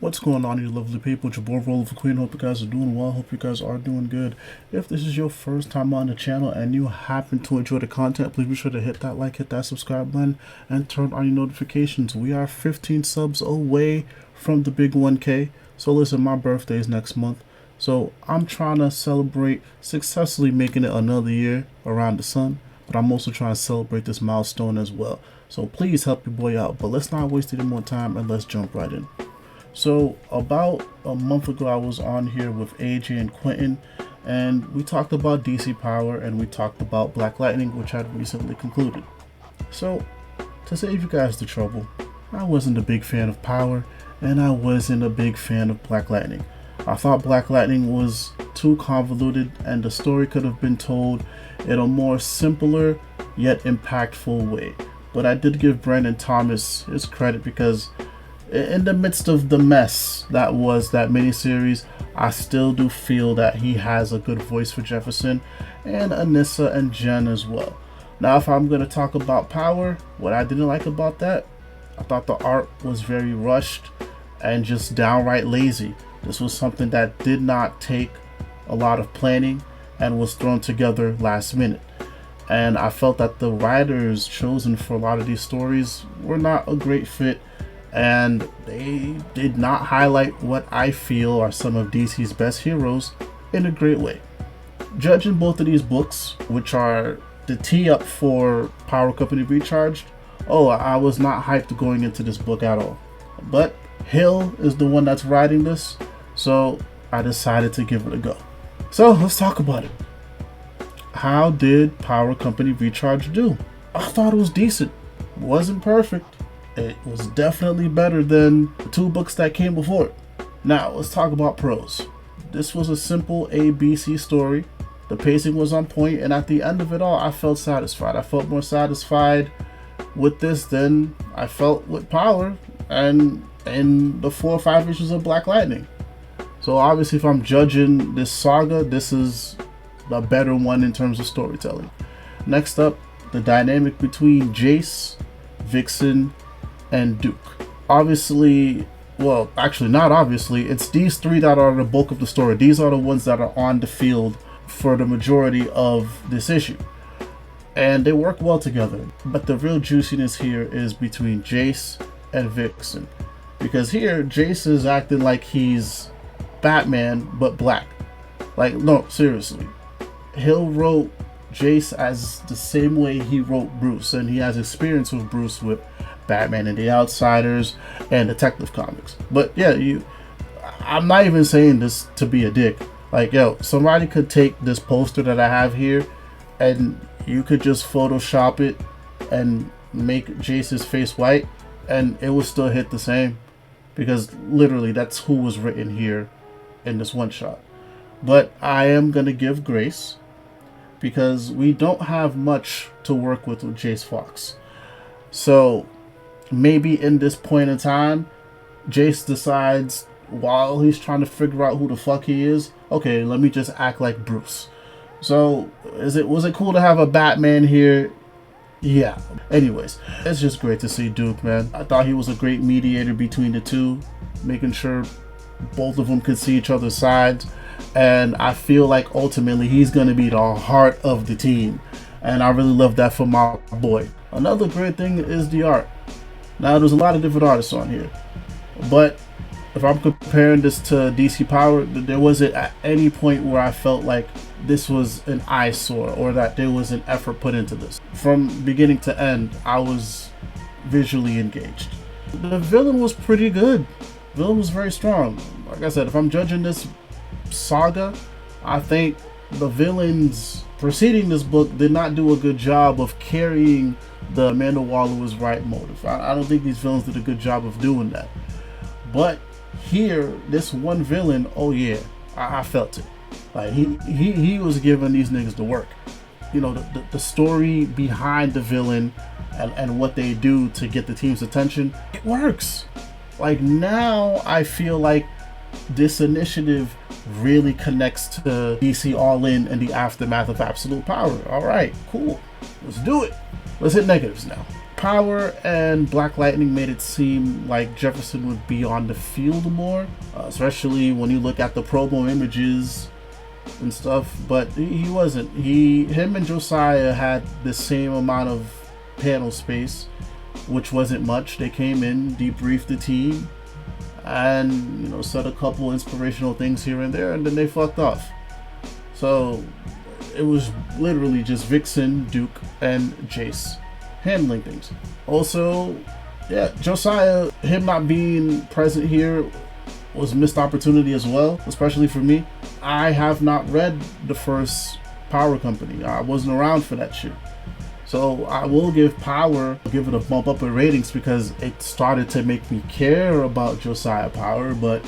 What's going on, you lovely people? It's your boy Roliver Queen. Hope you guys are doing well. Hope you guys are doing good. If this is your first time on the channel and you happen to enjoy the content, please be sure to hit that like, hit that subscribe button, and turn on your notifications. We are 15 subs away from the big 1K. So listen, my birthday is next month. So I'm trying to celebrate successfully making it another year around the sun. But I'm also trying to celebrate this milestone as well. So please help your boy out. But let's not waste any more time and let's jump right in. So about a month ago, I was on here with AJ and Quentin, and we talked about DC Power and we talked about Black Lightning, which had recently concluded. So to save you guys the trouble, I wasn't a big fan of Power and I wasn't a big fan of Black Lightning. I thought Black Lightning was too convoluted and the story could have been told in a more simpler yet impactful way. But I did give Brandon Thomas his credit because in the midst of the mess that was that miniseries, I still do feel that he has a good voice for Jefferson and Anissa and Jen as well. Now, if I'm going to talk about Power, what I didn't like about that, I thought the art was very rushed and just downright lazy. This was something that did not take a lot of planning and was thrown together last minute. And I felt that the writers chosen for a lot of these stories were not a great fit, and they did not highlight what I feel are some of DC's best heroes in a great way. Judging both of these books, which are the tee up for Power Company Recharged, I was not hyped going into this book at all. But Hill is the one that's writing this, so I decided to give it a go. So let's talk about it. How did Power Company Recharged do? I thought it was decent. It wasn't perfect. It was definitely better than the two books that came before it. Now, let's talk about pros. This was a simple ABC story. The pacing was on point, and at the end of it all, I felt satisfied. I felt more satisfied with this than I felt with Power and the 4 or 5 issues of Black Lightning. So obviously, if I'm judging this saga, this is the better one in terms of storytelling. Next up, the dynamic between Jace, Vixen, and Duke. Obviously, well, actually not obviously, it's these three that are the bulk of the story. These are the ones that are on the field for the majority of this issue. And they work well together. But the real juiciness here is between Jace and Vixen. Because here, Jace is acting like he's Batman, but black. Like, no, seriously. Hill wrote Jace as the same way he wrote Bruce, and he has experience with Bruce with Batman and the Outsiders and Detective Comics. But yeah, I'm not even saying this to be a dick. Like, yo, somebody could take this poster that I have here and you could just Photoshop it and make Jace's face white and it would still hit the same, because literally that's who was written here in this one shot. But I am gonna give grace because we don't have much to work with Jace Fox. So maybe in this point in time, Jace decides while he's trying to figure out who the fuck he is, okay, let me just act like Bruce. So was it cool to have a Batman here? Yeah. Anyways, it's just great to see Duke, man. I thought he was a great mediator between the two, making sure both of them could see each other's sides. And I feel like ultimately he's going to be the heart of the team. And I really love that for my boy. Another great thing is the art. Now, there's a lot of different artists on here. But if I'm comparing this to DC Power, there wasn't at any point where I felt like this was an eyesore or that there was an effort put into this. From beginning to end, I was visually engaged. The villain was pretty good. The villain was very strong. Like I said, if I'm judging this saga, I think the villains preceding this book did not do a good job of carrying the Amanda Waller's right motive. I don't think these villains did a good job of doing that. But here, this one villain, oh yeah, I felt it. Like he was giving these niggas the work. You know, the story behind the villain and what they do to get the team's attention, it works. Like, now I feel like this initiative really connects to DC All In and the aftermath of Absolute Power. All right, cool. Let's do it. Let's hit negatives now. Power and Black Lightning made it seem like Jefferson would be on the field more, especially when you look at the promo images and stuff, but he wasn't. Him and Josiah had the same amount of panel space, which wasn't much. They came in, debriefed the team, and said a couple inspirational things here and there, and then they fucked off. So it was literally just Vixen, Duke, and Jace handling things. Also, yeah, Josiah, him not being present here was a missed opportunity as well, especially for me. I have not read the first Power Company. I wasn't around for that shit. So I will give it a bump up in ratings because it started to make me care about Josiah Power, but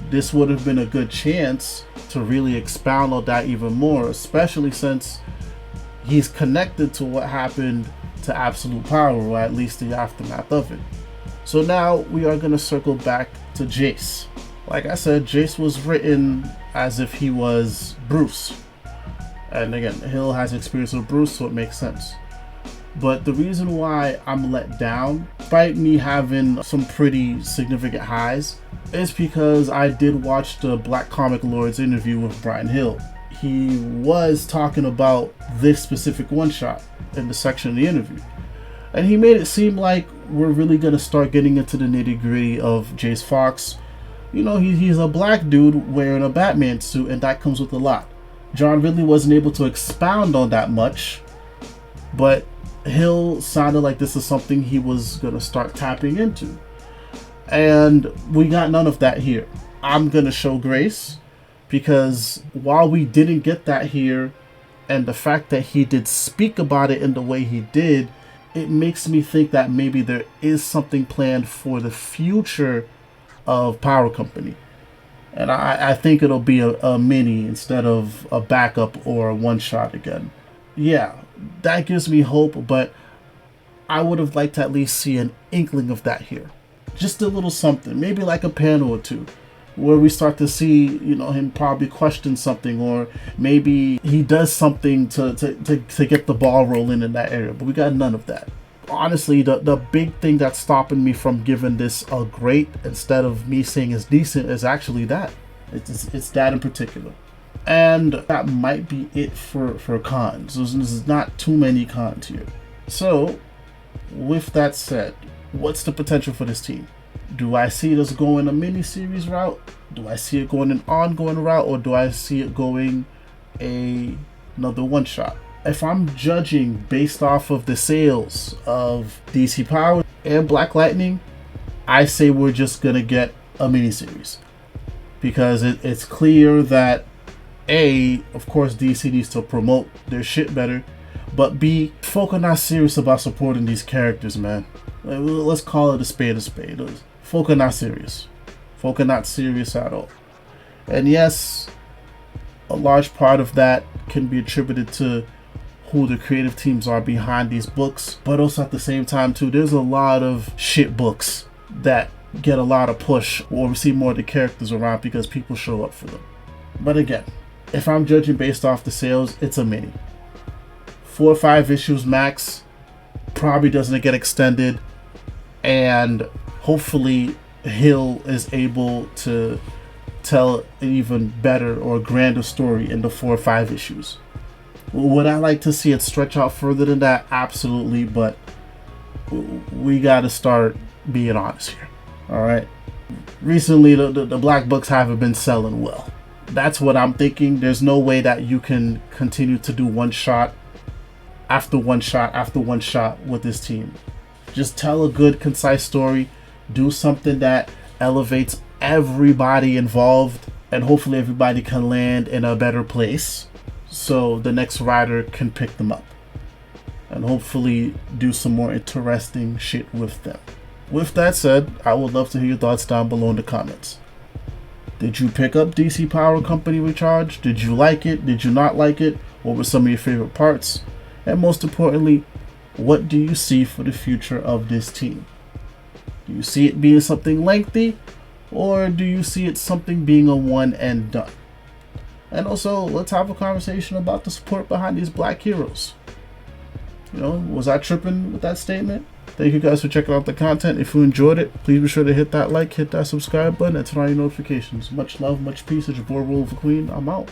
this would have been a good chance to really expound on that even more, especially since he's connected to what happened to Absolute Power, or at least the aftermath of it. So now we are going to circle back to Jace. Like I said, Jace was written as if he was Bruce. And again, Hill has experience with Bruce, so it makes sense. But the reason why I'm let down, despite me having some pretty significant highs, is because I did watch the Black Comic Lord's interview with Brian Hill. He was talking about this specific one-shot in the section of the interview. And he made it seem like we're really going to start getting into the nitty-gritty of Jace Fox. He's a black dude wearing a Batman suit, and that comes with a lot. John really wasn't able to expound on that much, but Hill sounded like this is something he was going to start tapping into. And we got none of that here. I'm going to show grace, because while we didn't get that here, and the fact that he did speak about it in the way he did, it makes me think that maybe there is something planned for the future of Power Company. And I think it'll be a mini instead of a backup or a one-shot again. Yeah, that gives me hope, but I would have liked to at least see an inkling of that here. Just a little something, maybe like a panel or two, where we start to see, him probably question something, or maybe he does something to get the ball rolling in that area. But we got none of that. Honestly, the big thing that's stopping me from giving this a great instead of me saying it's decent is actually that. It's that in particular. And that might be it for cons. There's not too many cons here. So, with that said, what's the potential for this team? Do I see this going a mini-series route? Do I see it going an ongoing route? Or do I see it going another one-shot? If I'm judging based off of the sales of DC Power and Black Lightning, I say we're just going to get a miniseries. Because it's clear that A, of course DC needs to promote their shit better, but B, folk are not serious about supporting these characters, man. Let's call it a spade a spade. Folk are not serious. Folk are not serious at all. And yes, a large part of that can be attributed to who the creative teams are behind these books, but also at the same time too, there's a lot of shit books that get a lot of push, or we see more of the characters around because people show up for them. But again, if I'm judging based off the sales, it's a mini. 4 or 5 issues max, probably doesn't get extended, and hopefully Hill is able to tell an even better or grander story in the 4 or 5 issues. Would I like to see it stretch out further than that? Absolutely, but we got to start being honest here. All right. Recently, the black books haven't been selling well. That's what I'm thinking. There's no way that you can continue to do one shot after one shot after one shot with this team. Just tell a good, concise story. Do something that elevates everybody involved, and hopefully everybody can land in a better place, so the next writer can pick them up and hopefully do some more interesting shit with them. With that said, I would love to hear your thoughts down below in the comments. Did you pick up DC Power Company Recharge? Did you like it? Did you not like it? What were some of your favorite parts? And most importantly, what do you see for the future of this team? Do you see it being something lengthy, or do you see it something being a one and done? And also, let's have a conversation about the support behind these black heroes. You know, was I tripping with that statement? Thank you guys for checking out the content. If you enjoyed it, please be sure to hit that like, hit that subscribe button, and turn on your notifications. Much love, much peace. It's your boy Roliver Queen. I'm out.